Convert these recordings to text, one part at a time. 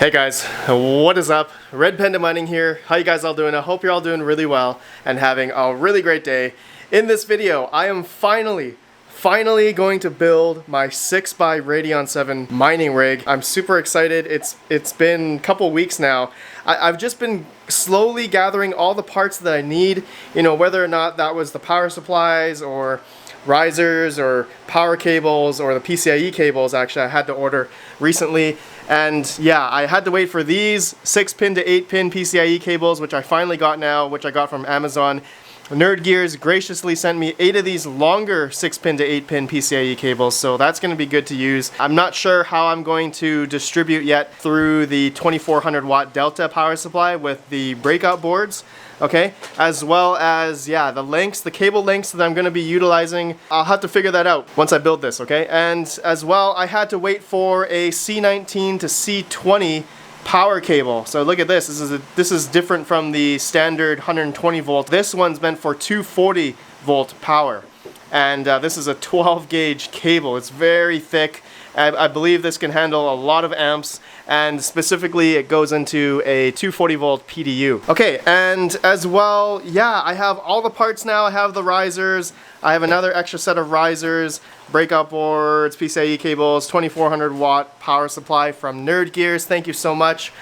Hey guys, what is up? RedPandaMining here. How you guys all doing? I hope you're all doing really well and having a really great day. In this video, I am finally going to build my 6x Radeon 7 mining rig. I'm super excited. It's been a couple weeks now. I've just been slowly gathering all the parts that I need, you know, whether or not that was the power supplies or risers or power cables or the PCIe cables. Actually, I had to order recently. And yeah, I had to wait for these 6-pin to 8-pin PCIe cables, which I finally got now, which I got from Amazon. Nerd Gears graciously sent me 8 of these longer 6-pin to 8-pin PCIe cables, so that's going to be good to use. I'm not sure how I'm going to distribute yet through the 2400 watt Delta power supply with the breakout boards, okay? As well as, yeah, the cable lengths that I'm going to be utilizing. I'll have to figure that out once I build this, okay? And as well, I had to wait for a C19 to C20 power cable. So look at this. This is different from the standard 120 volt. This one's meant for 240 volt power, and this is a 12 gauge cable. It's very thick. I believe this can handle a lot of amps, and specifically it goes into a 240 volt PDU. Okay, and as well, yeah, I have all the parts now. I have the risers. I have another extra set of risers, breakout boards, PCIe cables, 2400 watt power supply from Nerd Gears. Thank you so much.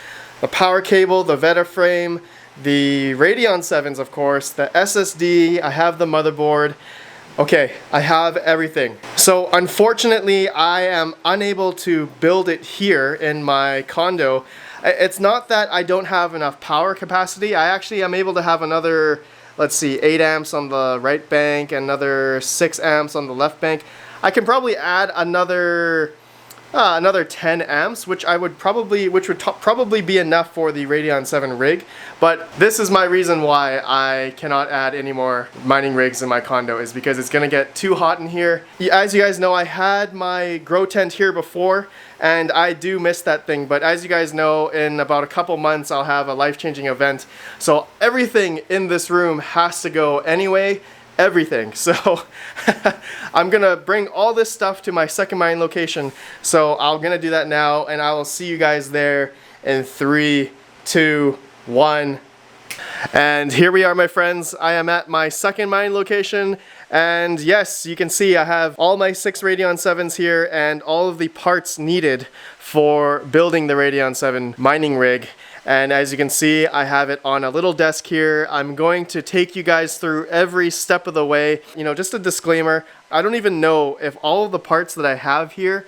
The power cable, the VII frame, the Radeon 7s, of course, the SSD. I have the motherboard. Okay, I have everything. So unfortunately, I am unable to build it here in my condo. It's not that I don't have enough power capacity. I actually am able to have another, let's see, 8 amps on the right bank, another 6 amps on the left bank. I can probably add another 10 amps, which would probably be enough for the Radeon 7 rig. But this is my reason why I cannot add any more mining rigs in my condo, is because it's gonna get too hot in here. As you guys know, I had my grow tent here before, and I do miss that thing. But as you guys know, in about a couple months, I'll have a life-changing event. So everything in this room has to go anyway. Everything. So I'm gonna bring all this stuff to my second mine location. So I'm gonna do that now, and I will see you guys there in 3, 2, 1. And here we are, my friends. I am at my second mine location, and yes, you can see I have all my 6 Radeon 7s here and all of the parts needed for building the Radeon 7 mining rig. And as you can see, I have it on a little desk here. I'm going to take you guys through every step of the way. You know, just a disclaimer, I don't even know if all of the parts that I have here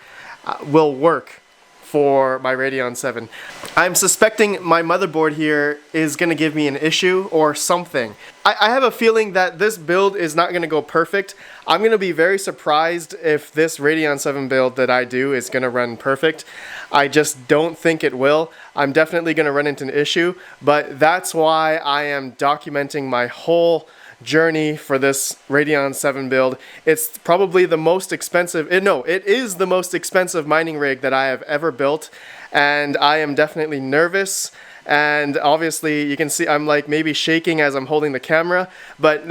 will work for my Radeon 7. I'm suspecting my motherboard here is going to give me an issue or something. I have a feeling that this build is not going to go perfect. I'm going to be very surprised if this Radeon 7 build that I do is going to run perfect. I just don't think it will. I'm definitely going to run into an issue, but that's why I am documenting my whole journey for this Radeon 7 build. It's probably the most expensive, it is the most expensive mining rig that I have ever built, and I am definitely nervous. And obviously you can see I'm like maybe shaking as I'm holding the camera, but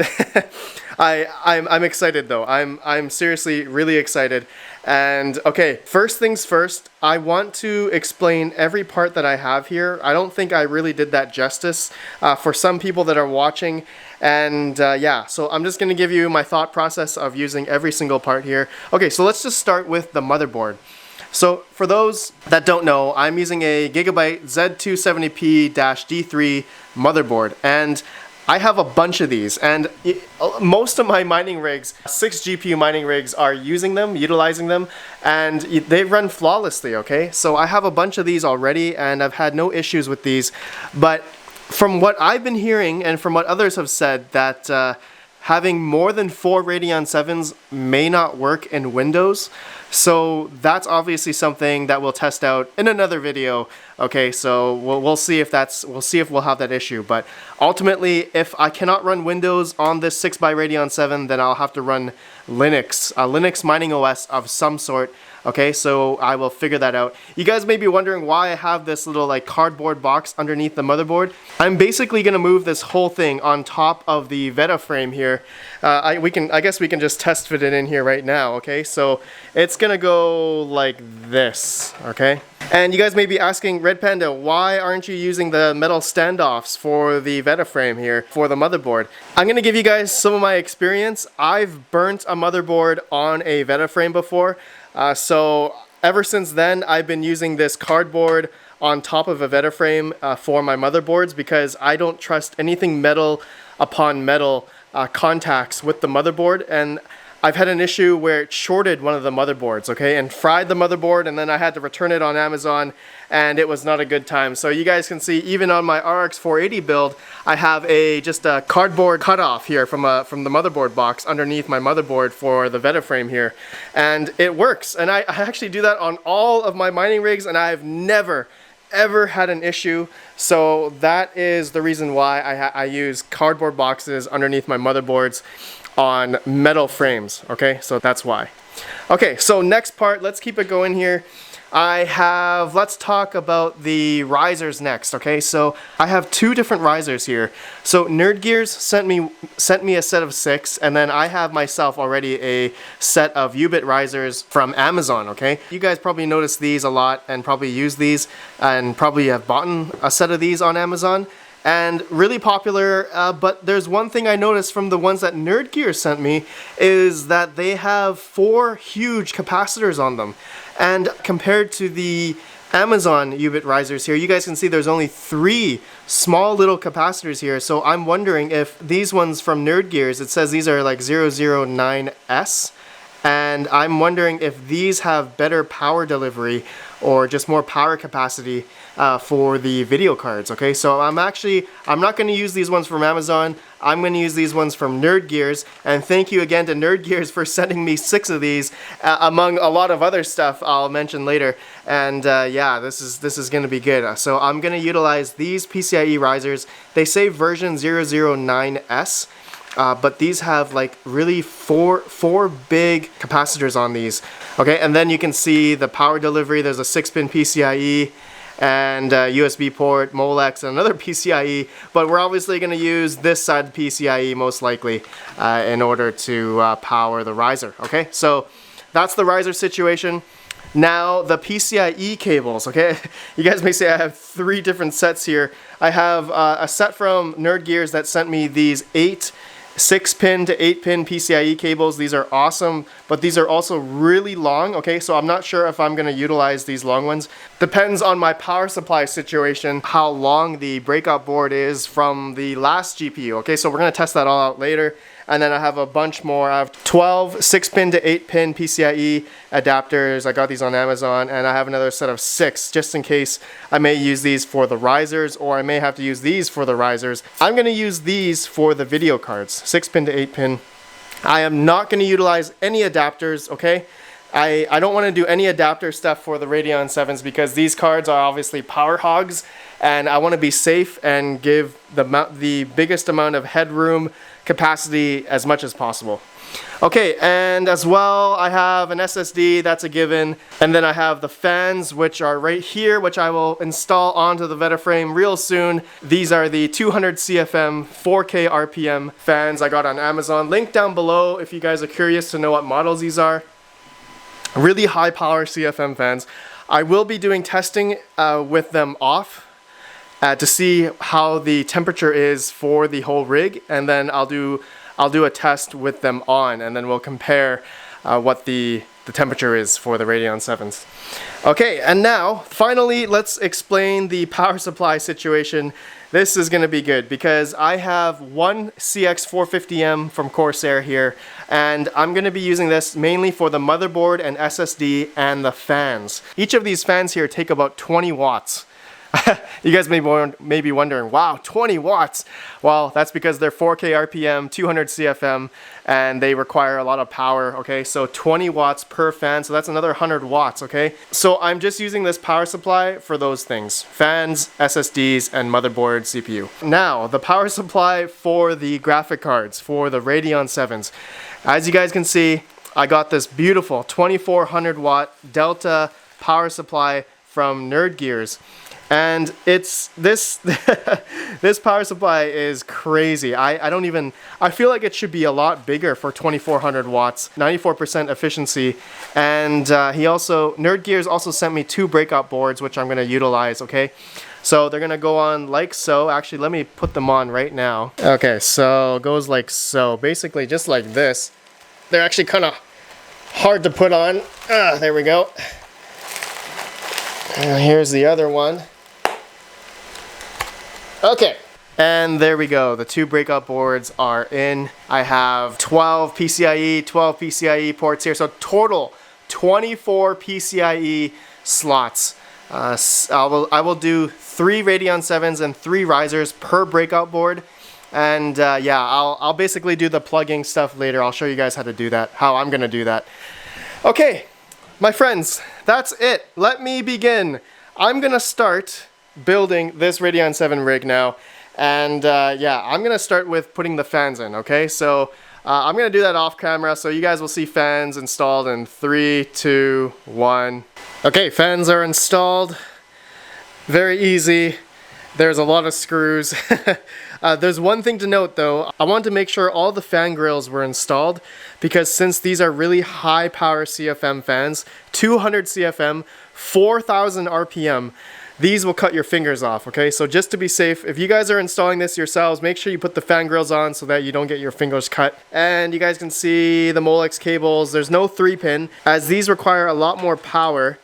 I'm excited though. I'm seriously really excited. And okay, first things first, I want to explain every part that I have here. I don't think I really did that justice for some people that are watching. And yeah, so I'm just going to give you my thought process of using every single part here. Okay, so let's just start with the motherboard. So for those that don't know, I'm using a Gigabyte Z270P-D3 motherboard, and I have a bunch of these, and most of my mining rigs, 6 GPU mining rigs, are utilizing them, and they run flawlessly, okay? So I have a bunch of these already, and I've had no issues with these. But from what I've been hearing, and from what others have said, that having more than 4 Radeon 7s may not work in Windows. So that's obviously something that we'll test out in another video. Okay, so we'll see if we'll have that issue. But ultimately, if I cannot run Windows on this 6x Radeon 7, then I'll have to run Linux, a Linux mining OS of some sort. Okay, so I will figure that out. You guys may be wondering why I have this little like cardboard box underneath the motherboard. I'm basically gonna move this whole thing on top of the VII frame here. I guess we can just test fit it in here right now. Okay, so it's gonna go like this. Okay, And you guys may be asking, Red Panda, why aren't you using the metal standoffs for the VII frame here for the motherboard? I'm going to give you guys some of my experience. I've burnt a motherboard on a VII frame before, so ever since then I've been using this cardboard on top of a VII frame for my motherboards, because I don't trust anything metal upon metal contacts with the motherboard. And I've had an issue where it shorted one of the motherboards, okay, and fried the motherboard, and then I had to return it on Amazon, and it was not a good time. So you guys can see, even on my RX 480 build, I have just a cardboard cutoff here from the motherboard box underneath my motherboard for the VII frame here, and it works. And I actually do that on all of my mining rigs, and I've never ever had an issue. So that is the reason why I use cardboard boxes underneath my motherboards on metal frames, okay? So that's why. Okay, so next part, let's keep it going here. Let's talk about the risers next, okay? So I have two different risers here. So Nerd Gears sent me a set of 6, and then I have myself already a set of U-bit risers from Amazon, okay? You guys probably notice these a lot and probably use these and probably have bought a set of these on Amazon. And really popular, but there's one thing I noticed from the ones that Nerd Gear sent me, is that they have 4 huge capacitors on them. And compared to the Amazon U-bit risers here, you guys can see there's only 3 small little capacitors here. So I'm wondering if these ones from Nerd Gears, it says these are like 009S, and I'm wondering if these have better power delivery or just more power capacity for the video cards, okay? So I'm not going to use these ones from Amazon. I'm going to use these ones from Nerd Gears, and thank you again to Nerd Gears for sending me 6 of these, among a lot of other stuff I'll mention later. And yeah, this is going to be good. So I'm going to utilize these PCIe risers. They say version 009S. But these have like really four big capacitors on these. Okay, and then you can see the power delivery. There's a 6-pin PCIe and USB port, Molex, and another PCIe. But we're obviously going to use this side of the PCIe most likely in order to power the riser. Okay, so that's the riser situation. Now the PCIe cables, okay? You guys may say I have 3 different sets here. I have a set from Nerd Gears that sent me these 6-pin to 8-pin PCIe cables. These are awesome, but these are also really long, okay? So I'm not sure if I'm gonna utilize these long ones. Depends on my power supply situation, how long the breakout board is from the last GPU, okay? So we're gonna test that all out later. And then I have a bunch more. I have 12 6-pin to 8-pin PCIe adapters. I got these on Amazon, and I have another set of 6 just in case I may use these for the risers, or I may have to use these for the risers. I'm going to use these for the video cards, 6-pin to 8-pin. I am not going to utilize any adapters, okay? I don't want to do any adapter stuff for the Radeon 7s because these cards are obviously power hogs, and I want to be safe and give the biggest amount of headroom capacity as much as possible. Okay, and as well I have an SSD, that's a given, and then I have the fans, which are right here, which I will install onto the VII frame real soon. These are the 200 CFM 4K RPM fans I got on Amazon. Link down below if you guys are curious to know what models these are. Really high power CFM fans. I will be doing testing with them off to see how the temperature is for the whole rig, and then I'll do a test with them on, and then we'll compare what the temperature is for the Radeon 7s. Okay, and now finally let's explain the power supply situation. This is going to be good because I have one CX450M from Corsair here, and I'm going to be using this mainly for the motherboard and SSD and the fans. Each of these fans here take about 20 watts. You guys may be wondering, wow, 20 watts. Well, that's because they're 4K RPM, 200 CFM, and they require a lot of power, okay? So 20 watts per fan, so that's another 100 watts, okay? So I'm just using this power supply for those things: fans, SSDs, and motherboard, CPU. Now, the power supply for the graphic cards, for the Radeon 7s. As you guys can see, I got this beautiful 2400 watt Delta power supply from Nerd Gears. And it's this this power supply is crazy. I feel like it should be a lot bigger for 2400 watts, 94% efficiency. And Nerd Gears also sent me 2 breakout boards, which I'm going to utilize, okay? So they're going to go on like so. Actually, let me put them on right now. Okay, so it goes like so. Basically just like this. They're actually kind of hard to put on. There we go. Here's the other one. Okay, and there we go. The 2 breakout boards are in. I have 12 PCIe ports here, so total 24 PCIe slots. I will do 3 Radeon 7s and 3 risers per breakout board. And yeah, I'll basically do the plugging stuff later. I'll show you guys how to do that, how I'm gonna do that. Okay, my friends, that's it. Let me begin. I'm gonna start building this Radeon 7 rig now, and yeah, I'm gonna start with putting the fans in, okay? So I'm gonna do that off camera, so you guys will see fans installed in 3, 2, 1. Okay, fans are installed. Very easy. There's a lot of screws. There's one thing to note though. I want to make sure all the fan grills were installed, because since these are really high power CFM fans, 200 CFM, 4000 RPM, these will cut your fingers off, okay? So just to be safe, if you guys are installing this yourselves, make sure you put the fan grills on so that you don't get your fingers cut. And you guys can see the Molex cables. There's no 3-pin, as these require a lot more power.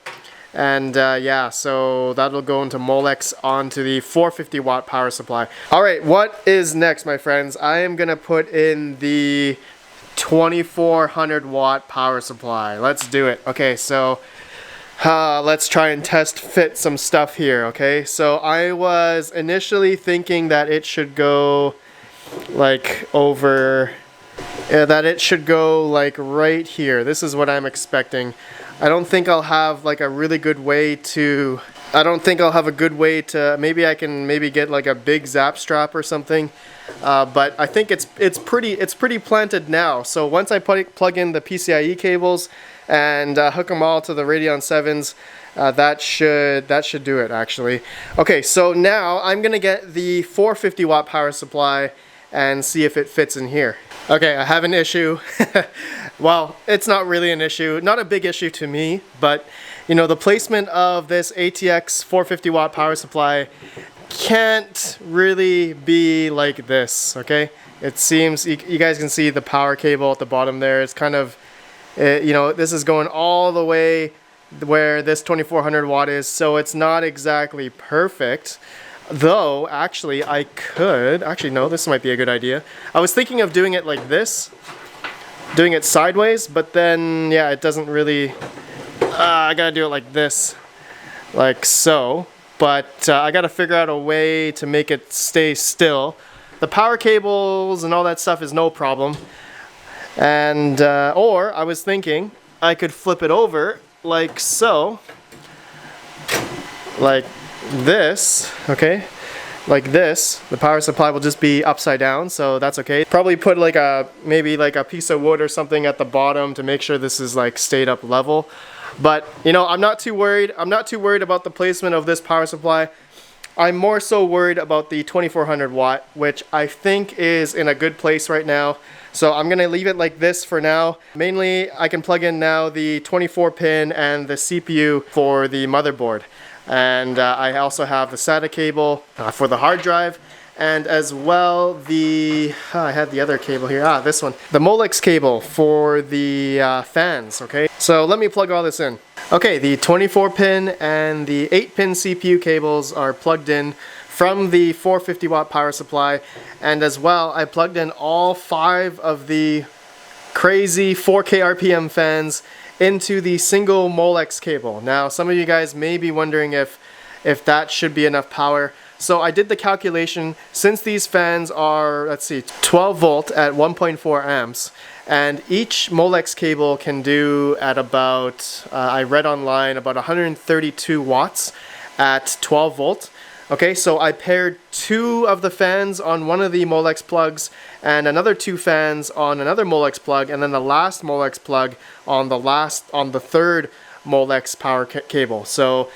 And yeah, so that'll go into Molex onto the 450 watt power supply. All right, what is next, my friends? I am gonna put in the 2400 watt power supply. Let's do it. Okay, so let's try and test fit some stuff here, okay? So I was initially thinking that it should go like over, that it should go like right here. This is what I'm expecting. I don't think I'll have like a really good way to, maybe I can get like a big zap strap or something. But I think it's pretty planted now. So once I plug in the PCIe cables and hook them all to the Radeon 7s, that should do it actually. Okay, so now I'm gonna get the 450 watt power supply and see if it fits in here. Okay, I have an issue. Well, it's not really an issue, not a big issue to me, but you know, the placement of this ATX 450 watt power supply can't really be like this, okay? It seems, you guys can see the power cable at the bottom there. It's kind of, you know, this is going all the way where this 2400 watt is, so it's not exactly perfect. Though, actually, no, this might be a good idea. I was thinking of doing it like this, doing it sideways, but then, yeah, it doesn't really, I gotta do it like this, like so. But I gotta figure out a way to make it stay still. The power cables and all that stuff is no problem. And, or I was thinking I could flip it over like so, like this, okay? Like this. The power supply will just be upside down, so that's okay. Probably put like maybe like a piece of wood or something at the bottom to make sure this is like stayed up level. But you know, I'm not too worried. I'm not too worried about the placement of this power supply. I'm more so worried about the 2400 watt, which I think is in a good place right now. So I'm gonna leave it like this for now. Mainly, I can plug in now the 24 pin and the CPU for the motherboard. And I also have the SATA cable for the hard drive, and as well the, I had the other cable here, this one, the Molex cable for the fans, okay? So let me plug all this in. Okay, the 24 pin and the 8 pin CPU cables are plugged in from the 450 watt power supply, and as well I plugged in all 5 of the crazy 4K RPM fans into the single Molex cable. Now, some of you guys may be wondering if that should be enough power. So I did the calculation. Since these fans are, let's see, 12 volt at 1.4 amps, and each Molex cable can do at about, I read online, about 132 watts at 12 volt. Okay, so I paired 2 of the fans on one of the Molex plugs and another 2 fans on another Molex plug, and then the last Molex plug on the third Molex power cable. So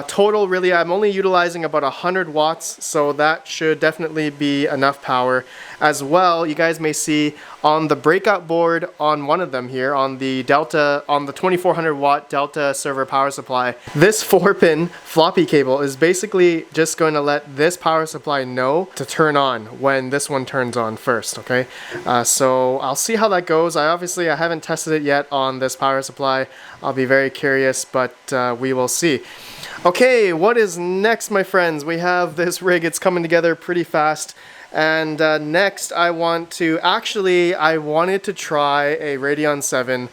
Total, really, I'm only utilizing about 100 watts, so that should definitely be enough power. As well, you guys may see on the breakout board on one of them here, on the Delta, on the 2400 watt Delta server power supply, this 4-pin floppy cable is basically just going to let this power supply know to turn on when this one turns on first, okay? So I'll see how that goes. I haven't tested it yet on this power supply. I'll be very curious, but we will see. Okay, what is next, my friends? We have this rig. It's coming together pretty fast. And next I wanted to try a Radeon 7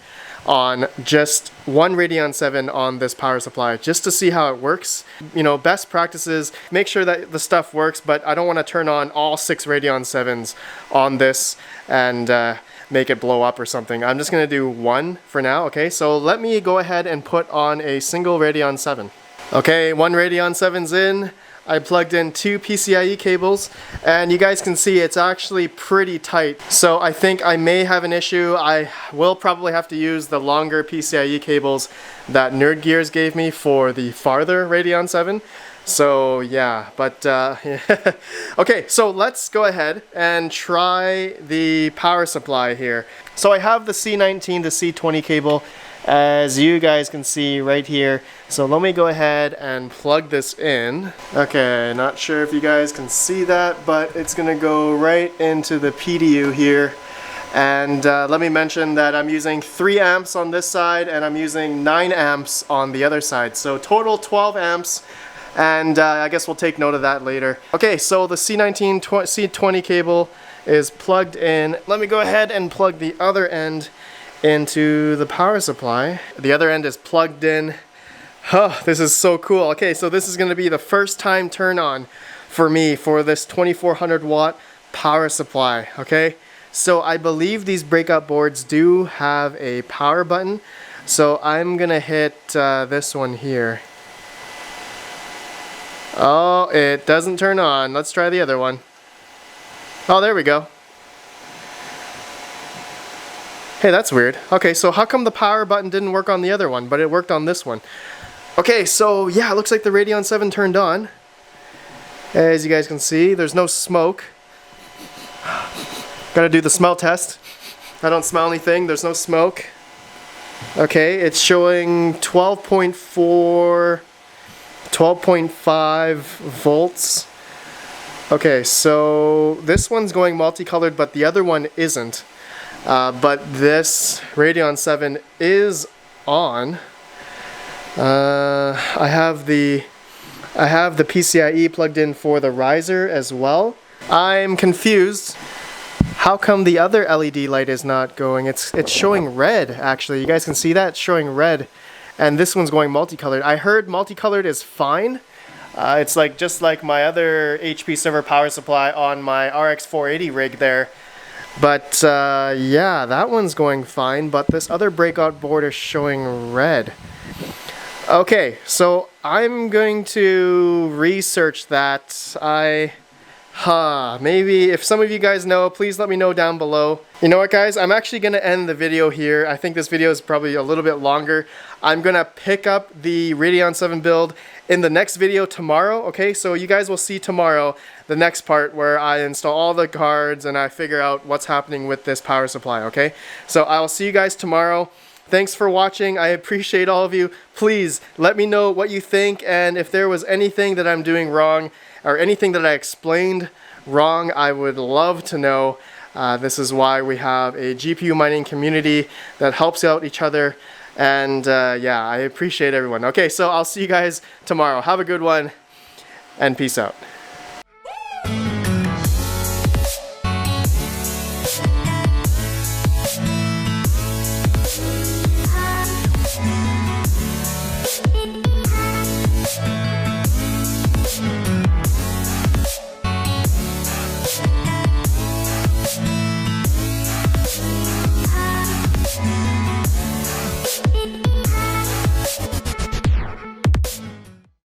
on just one Radeon 7 on this power supply, just to see how it works. You know, best practices, make sure that the stuff works, but I don't want to turn on all 6 Radeon 7s on this and make it blow up or something. I'm just going to do one for now, okay? So let me go ahead and put on a single Radeon 7. Okay, one Radeon 7's in. I plugged in 2 PCIe cables, and you guys can see it's actually pretty tight. So I think I may have an issue. I will probably have to use the longer PCIe cables that Nerd Gears gave me for the farther Radeon 7. So yeah, but okay, so let's go ahead and try the power supply here. So I have the C19 to C20 cable, as you guys can see right here. So let me go ahead and plug this in. Okay, not sure if you guys can see that, but it's gonna go right into the PDU here. And let me mention that I'm using 3 amps on this side and I'm using 9 amps on the other side. So total 12 amps. And I guess we'll take note of that later. Okay, so the C19 C20 cable is plugged in. Let me go ahead and plug the other end into the power supply. The other end is plugged in. Oh, this is so cool. Okay, so this is going to be the first time turn on for me for this 2400 watt power supply. Okay, so I believe these breakout boards do have a power button. So I'm going to hit this one here. Oh, it doesn't turn on. Let's try the other one. Oh, there we go. Hey, that's weird. Okay, so how come the power button didn't work on the other one, but it worked on this one? Okay, so yeah, it looks like the Radeon 7 turned on. As you guys can see, there's no smoke. Gotta do the smell test. I don't smell anything, there's no smoke. Okay, it's showing 12.4, 12.5 volts. Okay, so this one's going multicolored, but the other one isn't. But this Radeon 7 is on. I have the PCIe plugged in for the riser as well. I'm confused. How come the other LED light is not going? It's showing red, actually. You guys can see that? It's showing red. And this one's going multicolored. I heard multicolored is fine. It's like just like my other HP server power supply on my RX 480 rig there. But yeah, that one's going fine, but this other breakout board is showing red. Okay, so I'm going to research that. Maybe if some of you guys know, please let me know down below. You know what, guys? I'm actually going to end the video here. I think this video is probably a little bit longer. I'm going to pick up the Radeon 7 build in the next video tomorrow, okay? So you guys will see tomorrow the next part where I install all the cards and I figure out what's happening with this power supply, okay? So I'll see you guys tomorrow. Thanks for watching. I appreciate all of you. Please let me know what you think, and if there was anything that I'm doing wrong or anything that I explained wrong, I would love to know. This is why we have a GPU mining community that helps out each other. And yeah, I appreciate everyone. Okay, so I'll see you guys tomorrow. Have a good one, and peace out.